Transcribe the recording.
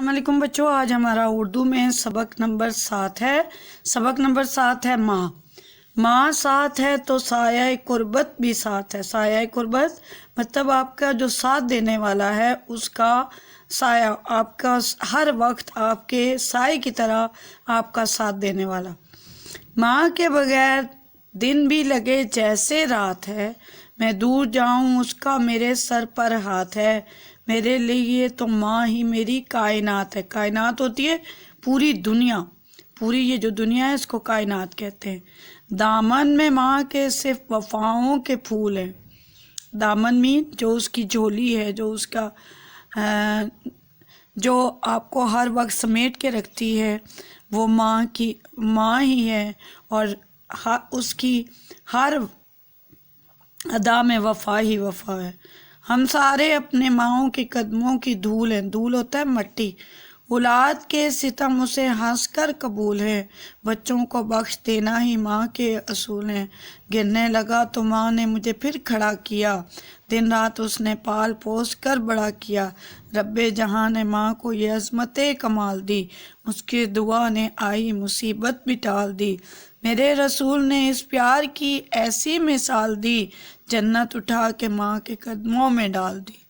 السلام علیکم بچوں، آج ہمارا اردو میں سبق نمبر 7 ہے۔ سبق نمبر 7 ہے ماں۔ ماں ساتھ ہے تو سایہ قربت بھی ساتھ ہے۔ سایہ قربت مطلب آپ کا جو ساتھ دینے والا ہے، اس کا سایہ آپ کا ہر وقت آپ کے سائے کی طرح آپ کا ساتھ دینے والا۔ ماں کے بغیر دن بھی لگے جیسے رات ہے، میں دور جاؤں اس کا میرے سر پر ہاتھ ہے۔ میرے لیے تو ماں ہی میری کائنات ہے۔ کائنات ہوتی ہے پوری دنیا، پوری یہ جو دنیا ہے اس کو کائنات کہتے ہیں۔ دامن میں ماں کے صرف وفاؤں کے پھول ہیں۔ دامن میں جو اس کی جھولی ہے، جو اس کا جو آپ کو ہر وقت سمیٹ کے رکھتی ہے، وہ ماں ہی ہے، اور اس کی ہر ادا میں وفا ہی وفا ہے۔ ہم سارے اپنے ماؤں کے قدموں کی دھول ہیں۔ دھول ہوتا ہے مٹی۔ اولاد کے ستم اسے ہنس کر قبول ہے۔ بچوں کو بخش دینا ہی ماں کے اصول ہیں۔ گرنے لگا تو ماں نے مجھے پھر کھڑا کیا، دن رات اس نے پال پوس کر بڑا کیا۔ رب جہاں نے ماں کو یہ عظمت کمال دی، اس کی دعا نے آئی مصیبت بھی ٹال دی۔ میرے رسول نے اس پیار کی ایسی مثال دی، جنت اٹھا کے ماں کے قدموں میں ڈال دی۔